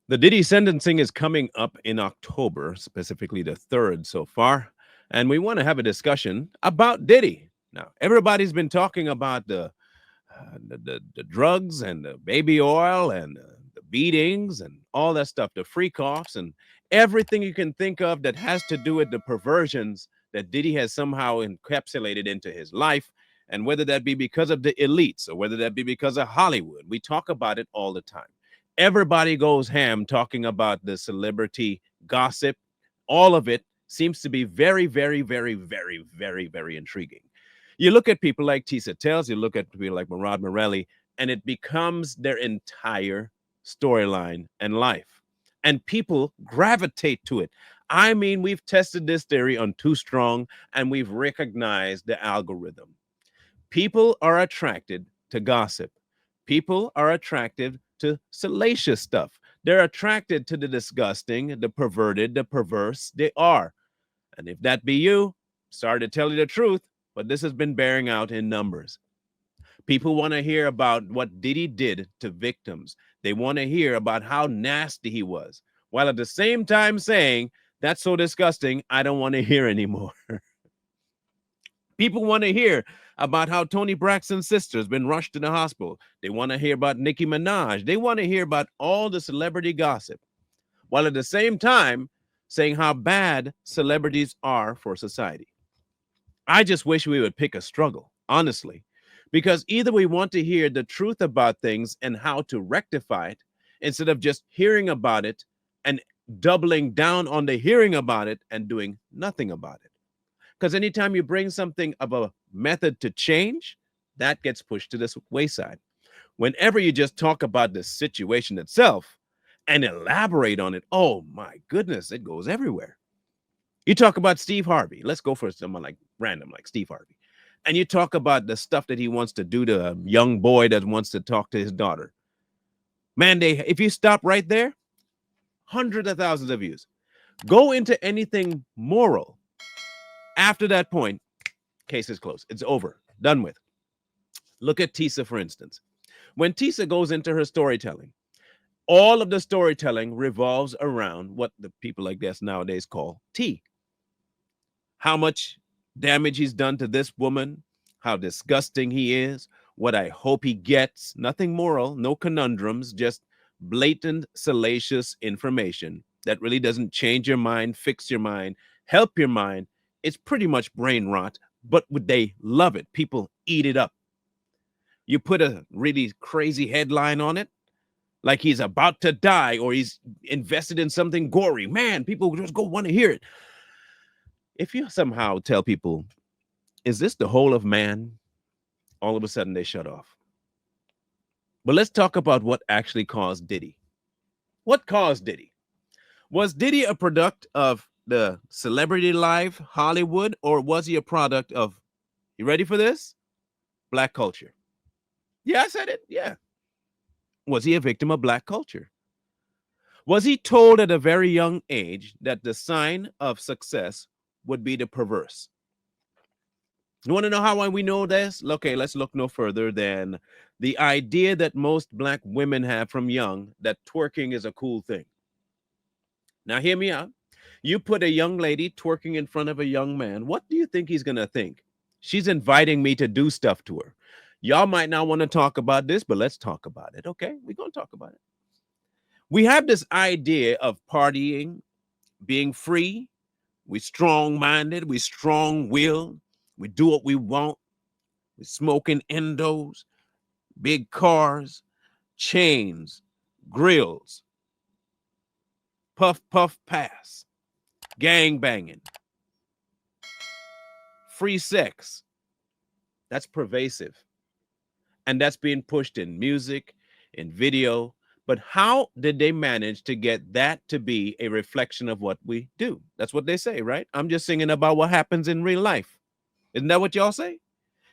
The Diddy sentencing is coming up in October, specifically the 3rd so far. And we want to have a discussion about Diddy. Now, everybody's been talking about the drugs and the baby oil and the beatings and all that stuff, the freak offs and everything you can think of that has to do with the perversions that Diddy has somehow encapsulated into his life. And whether that be because of the elites or whether that be because of Hollywood, we talk about it all the time. Everybody goes ham talking about the celebrity gossip. All of it seems to be very, very, very, very, very, very intriguing. You look at people like Tisha Tells, you look at people like Murad Morelli, and it becomes their entire storyline and life. And people gravitate to it. I mean, we've tested this theory on Too Strong, and we've recognized the algorithm. People are attracted to gossip. People are attracted to salacious stuff. They're attracted to the disgusting, the perverted, the perverse. They are. And if that be you, sorry to tell you the truth, but this has been bearing out in numbers. People want to hear about what Diddy did to victims. They want to hear about how nasty he was, while at the same time saying, that's so disgusting, I don't want to hear anymore. People want to hear about how Tony Braxton's sister has been rushed to the hospital. They want to hear about Nicki Minaj. They want to hear about all the celebrity gossip, while at the same time saying how bad celebrities are for society. I just wish we would pick a struggle, honestly, because either we want to hear the truth about things and how to rectify it instead of just hearing about it and doubling down on the hearing about it and doing nothing about it. Because anytime you bring something of a method to change, that gets pushed to this wayside. Whenever you just talk about the situation itself and elaborate on it, oh my goodness, it goes everywhere. You talk about Steve Harvey. Let's go for someone like random, like Steve Harvey. And you talk about the stuff that he wants to do to a young boy that wants to talk to his daughter. Man, if you stop right there, hundreds of thousands of views. Go into anything moral. After that point, case is closed. It's over. Done with. Look at Tisa, for instance. When Tisa goes into her storytelling, all of the storytelling revolves around what the people like this nowadays call tea. How much damage he's done to this woman, how disgusting he is, what I hope he gets. Nothing moral, no conundrums, just blatant, salacious information that really doesn't change your mind, fix your mind, help your mind. It's pretty much brain rot, but would they love it? People eat it up. You put a really crazy headline on it, like he's about to die or he's invested in something gory. Man, people just go want to hear it. If you somehow tell people, is this the whole of man? All of a sudden they shut off. But let's talk about what actually caused Diddy. What caused Diddy? Was Diddy a product of the celebrity life, Hollywood, or was he a product of, you ready for this? Black culture. Yeah, I said it. Yeah. Was he a victim of black culture? Was he told at a very young age that the sign of success would be the perverse? You want to know how we know this? Okay, let's look no further than the idea that most black women have from young that twerking is a cool thing. Now, hear me out. You put a young lady twerking in front of a young man. What do you think he's going to think? She's inviting me to do stuff to her. Y'all might not want to talk about this, but let's talk about it. Okay, we're going to talk about it. We have this idea of partying, being free. We strong-minded, we strong-willed. We do what we want. We smoking endos, big cars, chains, grills, puff, puff, pass, gang banging, free sex. That's pervasive. And that's being pushed in music, in video. But how did they manage to get that to be a reflection of what we do? That's what they say, right? I'm just singing about what happens in real life. Isn't that what y'all say?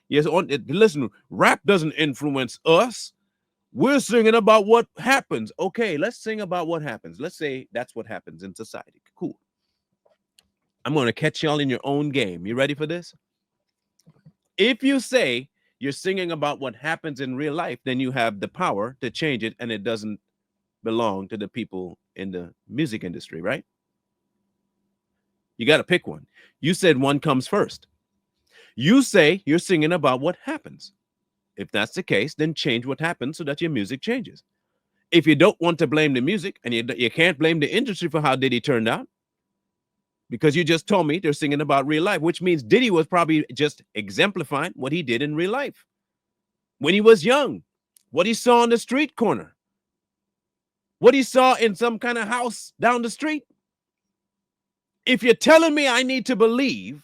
Yes, listen, rap doesn't influence us. We're singing about what happens. Okay, let's sing about what happens. Let's say that's what happens in society. Cool. I'm going to catch y'all in your own game. You ready for this? If you say you're singing about what happens in real life, then you have the power to change it, and it doesn't belong to the people in the music industry, right? You got to pick one. You said one comes first. You say you're singing about what happens. If that's the case, then change what happens so that your music changes. If you don't want to blame the music, and you can't blame the industry for how Diddy turned out, because you just told me they're singing about real life, which means Diddy was probably just exemplifying what he did in real life when he was young, what he saw on the street corner, what he saw in some kind of house down the street. If you're telling me I need to believe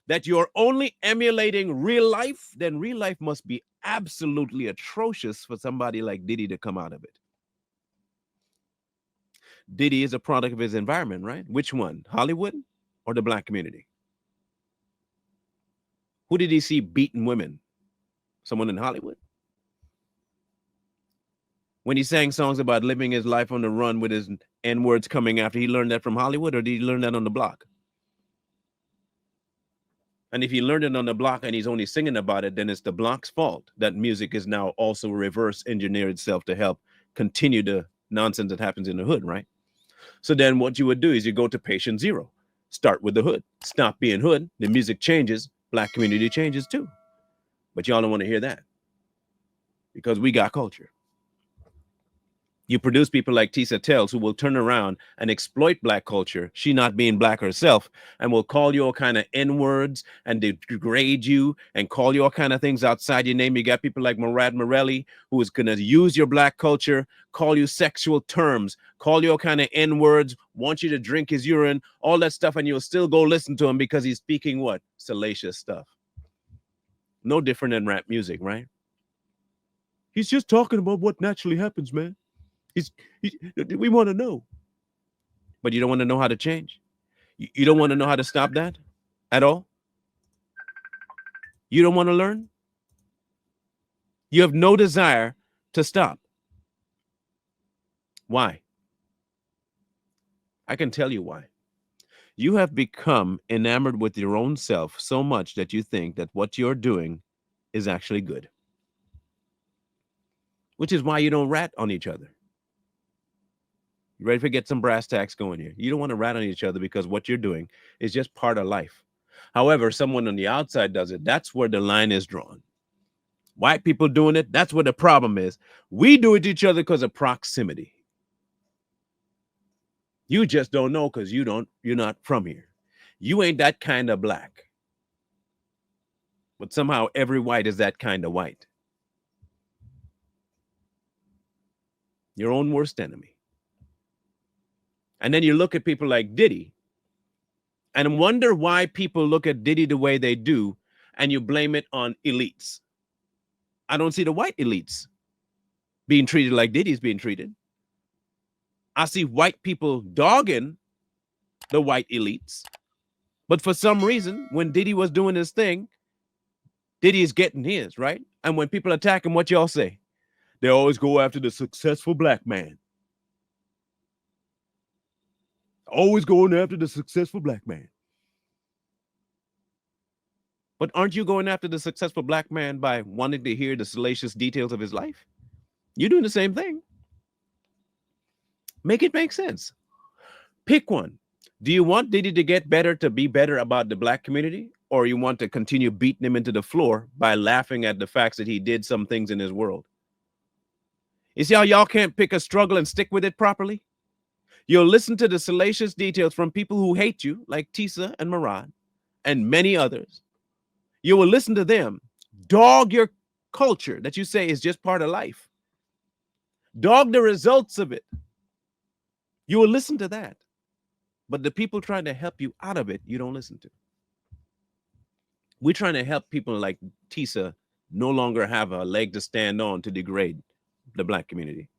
that you're only emulating real life, then real life must be absolutely atrocious for somebody like Diddy to come out of it. Diddy is a product of his environment, right? Which one, Hollywood or the black community? Who did he see beating women? Someone in Hollywood? When he sang songs about living his life on the run with his N-words coming after, he learned that from Hollywood, or did he learn that on the block? And if he learned it on the block and he's only singing about it, then it's the block's fault that music is now also reverse engineer itself to help continue the nonsense that happens in the hood, right? So then what you would do is you go to patient zero. Start with the hood. Stop being hood. The music changes. Black community changes too. But y'all don't want to hear that because we got culture. You produce people like Tisha Tells who will turn around and exploit black culture, she not being black herself, and will call you all kind of N-words and degrade you and call you all kind of things outside your name. You got people like Murad Morelli, who is going to use your black culture, call you sexual terms, call you all kind of N-words, want you to drink his urine, all that stuff, and you'll still go listen to him because he's speaking what? Salacious stuff. No different than rap music, right? He's just talking about what naturally happens, man. We want to know, but you don't want to know how to change. You don't want to know how to stop that at all. You don't want to learn. You have no desire to stop. Why? I can tell you why. You have become enamored with your own self so much that you think that what you're doing is actually good, which is why you don't rat on each other. You ready to get some brass tacks going here? You don't want to rat on each other because what you're doing is just part of life. However, someone on the outside does it. That's where the line is drawn. White people doing it, that's where the problem is. We do it to each other because of proximity. You just don't know because you're not from here. You ain't that kind of black. But somehow every white is that kind of white. Your own worst enemy. And then you look at people like Diddy and wonder why people look at Diddy the way they do, and you blame it on elites. I don't see the white elites being treated like Diddy's being treated. I see white people dogging the white elites. But for some reason, when Diddy was doing his thing, Diddy is getting his, right? And when people attack him, what y'all say? They always go after the successful black man. Always going after the successful black man. But aren't you going after the successful black man by wanting to hear the salacious details of his life? You're doing the same thing. Make it make sense. Pick one. Do you want Diddy to get better, to be better about the black community? Or you want to continue beating him into the floor by laughing at the facts that he did some things in his world? You see how y'all can't pick a struggle and stick with it properly? You'll listen to the salacious details from people who hate you, like Tisha and Murad, and many others. You will listen to them dog your culture that you say is just part of life. Dog the results of it. You will listen to that. But the people trying to help you out of it, you don't listen to. We're trying to help people like Tisha no longer have a leg to stand on to degrade the black community.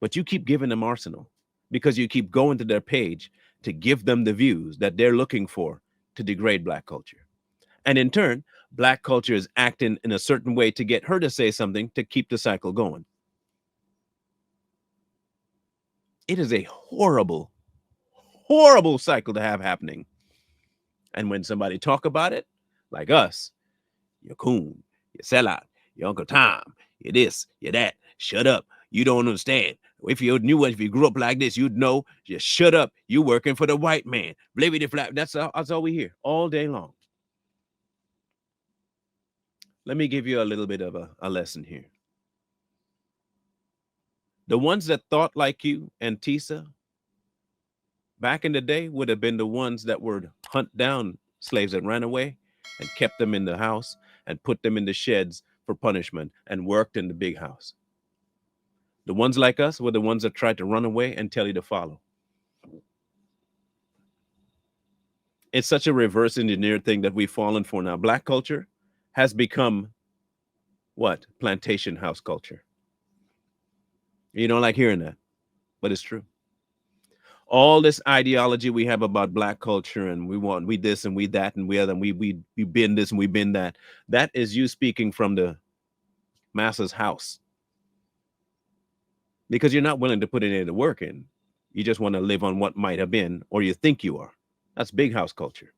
But you keep giving them arsenal because you keep going to their page to give them the views that they're looking for to degrade black culture. And in turn, black culture is acting in a certain way to get her to say something to keep the cycle going. It is a horrible, horrible cycle to have happening. And when somebody talk about it, like us, you're coon, you sell out, your Uncle Tom, you're this, you're that, shut up, you don't understand. If you knew what, if you grew up like this, you'd know. Just shut up. You working for the white man. Blibbity flap. That's all we hear all day long. Let me give you a little bit of a lesson here. The ones that thought like you and Tisha back in the day would have been the ones that would hunt down slaves that ran away and kept them in the house and put them in the sheds for punishment and worked in the big house. The ones like us were the ones that tried to run away and tell you to follow. It's such a reverse engineered thing that we've fallen for now. Black culture has become what? Plantation house culture. You don't like hearing that, but it's true. All this ideology we have about black culture and we this and we that and we other and we been this and we been that. That is you speaking from the masses house. Because you're not willing to put any of the work in. You just want to live on what might have been, or you think you are. That's big house culture.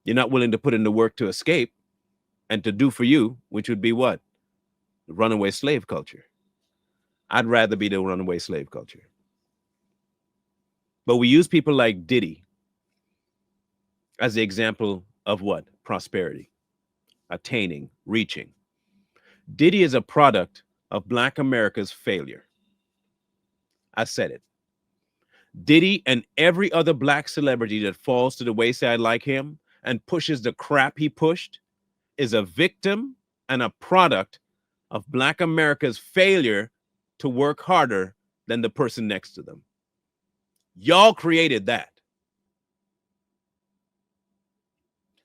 You're not willing to put in the work to escape and to do for you, which would be what? The runaway slave culture. I'd rather be the runaway slave culture. But we use people like Diddy as the example of what? Prosperity, attaining, reaching. Diddy is a product of Black America's failure. I said it. Diddy and every other Black celebrity that falls to the wayside like him and pushes the crap he pushed is a victim and a product of Black America's failure to work harder than the person next to them. Y'all created that.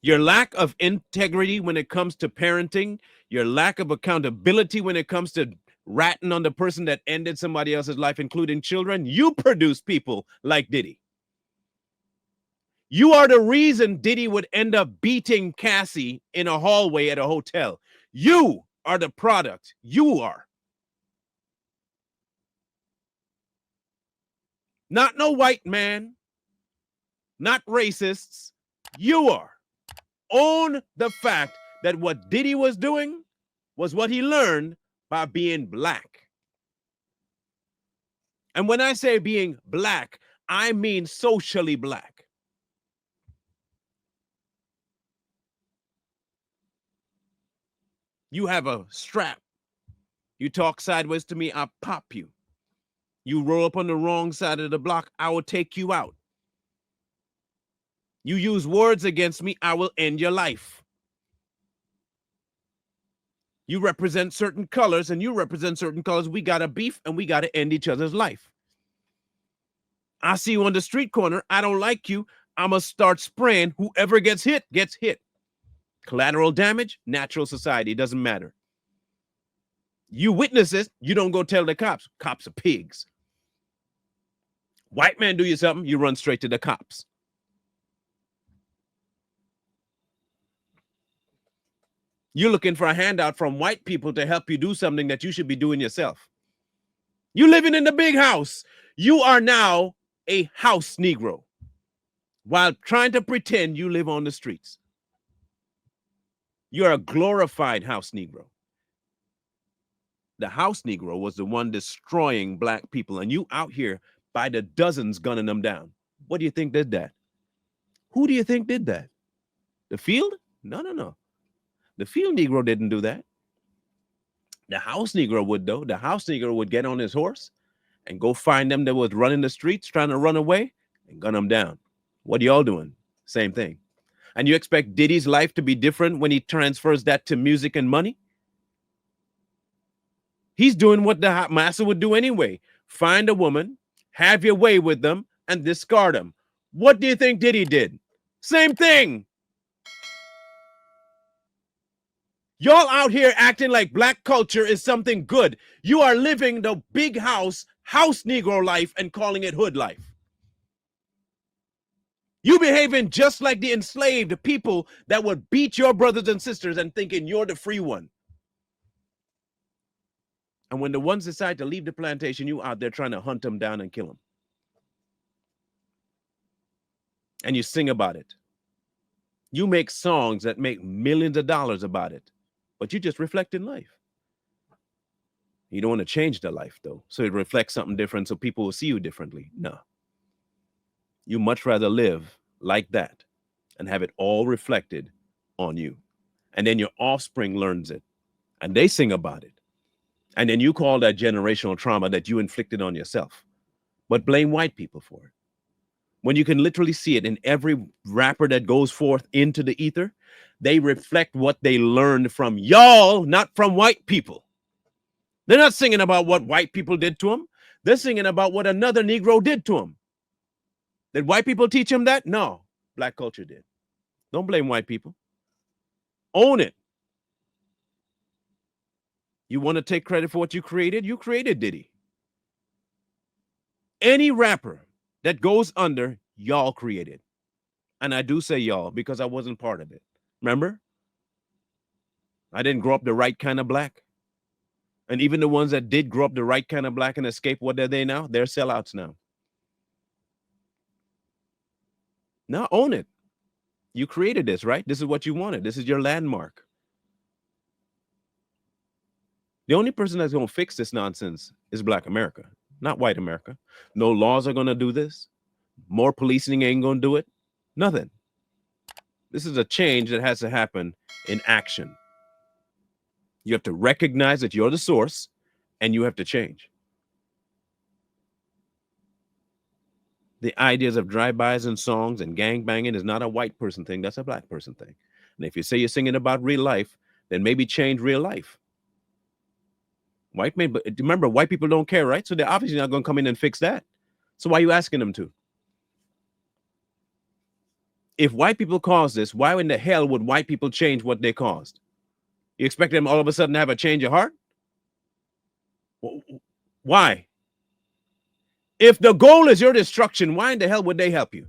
Your lack of integrity when it comes to parenting, your lack of accountability when it comes to ratting on the person that ended somebody else's life, including children, you produce people like Diddy. You are the reason Diddy would end up beating Cassie in a hallway at a hotel. You are the product. You are. Not no white man, not racists. You are. Own the fact that what Diddy was doing was what he learned by being Black. And when I say being Black, I mean socially Black. You have a strap. You talk sideways to me, I'll pop you. You roll up on the wrong side of the block, I will take you out. You use words against me, I will end your life. You represent certain colors and you represent certain colors. We got a beef and we got to end each other's life. I see you on the street corner. I don't like you. I'm going to start spraying. Whoever gets hit, gets hit. Collateral damage, natural society, doesn't matter. You witness it, you don't go tell the cops. Cops are pigs. White man do you something, you run straight to the cops. You're looking for a handout from white people to help you do something that you should be doing yourself. You living in the big house. You are now a house Negro while trying to pretend you live on the streets. You're a glorified house Negro. The house Negro was the one destroying Black people, and you out here by the dozens gunning them down. What do you think did that? Who do you think did that? The field? No. The field Negro didn't do that. The house Negro would, though. The house Negro would get on his horse and go find them that was running the streets, trying to run away, and gun them down. What are y'all doing? Same thing. And you expect Diddy's life to be different when he transfers that to music and money? He's doing what the massa would do anyway. Find a woman, have your way with them, and discard them. What do you think Diddy did? Same thing. Y'all out here acting like Black culture is something good. You are living the big house Negro life and calling it hood life. You behaving just like the enslaved people that would beat your brothers and sisters and thinking you're the free one. And when the ones decide to leave the plantation, you out there trying to hunt them down and kill them. And you sing about it. You make songs that make millions of dollars about it, but you just reflect in life. You don't want to change their life, though, so it reflects something different so people will see you differently. No. You much rather live like that and have it all reflected on you. And then your offspring learns it and they sing about it. And then you call that generational trauma that you inflicted on yourself, but blame white people for it. When you can literally see it in every rapper that goes forth into the ether, they reflect what they learned from y'all, not from white people. They're not singing about what white people did to them. They're singing about what another Negro did to them. Did white people teach them that? No, black culture did. Don't blame white people. Own it. You want to take credit for what you created? You created Diddy. Any rapper that goes under, y'all created. And I do say y'all because I wasn't part of it. Remember? I didn't grow up the right kind of black. And even the ones that did grow up the right kind of black and escape, what are they now? They're sellouts now. Now own it. You created this, right? This is what you wanted. This is your landmark. The only person that's going to fix this nonsense is black America, not white America. No laws are going to do this. More policing ain't going to do it. Nothing. This is a change that has to happen in action. You have to recognize that you're the source and you have to change. The ideas of drive-bys and songs and gang banging is not a white person thing. That's a black person thing. And if you say you're singing about real life, then maybe change real life. White men, but remember, white people don't care, right? So they're obviously not going to come in and fix that. So why are you asking them to? If white people caused this, why in the hell would white people change what they caused? You expect them all of a sudden to have a change of heart? Why? If the goal is your destruction, why in the hell would they help you?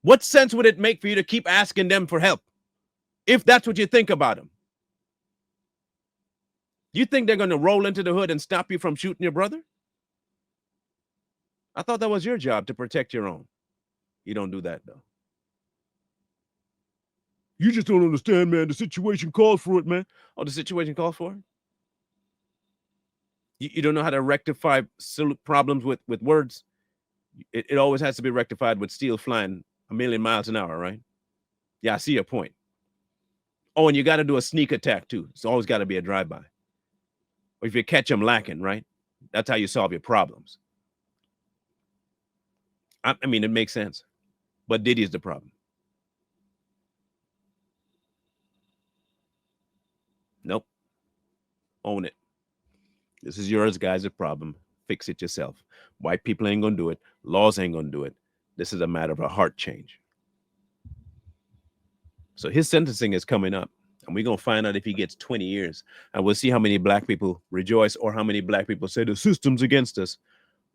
What sense would it make for you to keep asking them for help? If that's what you think about them. You think they're going to roll into the hood and stop you from shooting your brother? I thought that was your job to protect your own. You don't do that, though. You just don't understand, man. The situation calls for it, man. Oh, the situation calls for it? You don't know how to rectify problems with words? It always has to be rectified with steel flying a million miles an hour, right? Yeah, I see your point. Oh, and you got to do a sneak attack, too. It's always got to be a drive-by. Or if you catch them lacking, right? That's how you solve your problems. I mean, it makes sense. But Diddy is the problem. Nope. Own it. This is yours, guys, a problem. Fix it yourself. White people ain't going to do it. Laws ain't going to do it. This is a matter of a heart change. So his sentencing is coming up. And we're going to find out if he gets 20 years. And we'll see how many black people rejoice or how many black people say the system's against us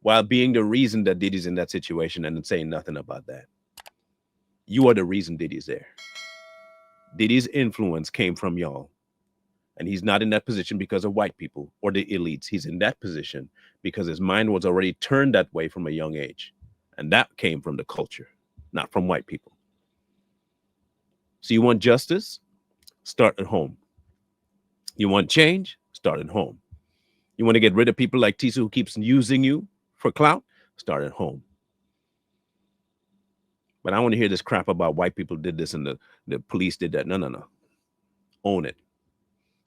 while being the reason that Diddy's in that situation and saying nothing about that. You are the reason Diddy's there. Diddy's influence came from y'all. And he's not in that position because of white people or the elites. He's in that position because his mind was already turned that way from a young age. And that came from the culture, not from white people. So you want justice? Start at home. You want change? Start at home. You want to get rid of people like Tisha who keeps using you for clout? Start at home. But I want to hear this crap about white people did this and the police did that. No. Own it.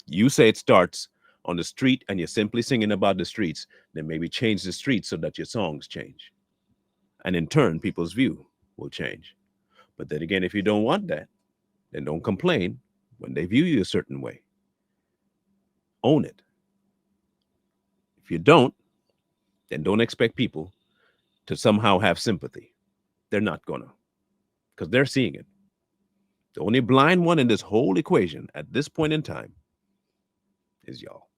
You say it starts on the street and you're simply singing about the streets, then maybe change the streets so that your songs change. And in turn, people's view will change. But then again, if you don't want that, then don't complain when they view you a certain way. Own it. If you don't, then don't expect people to somehow have sympathy. They're not gonna, because they're seeing it. The only blind one in this whole equation at this point in time is y'all.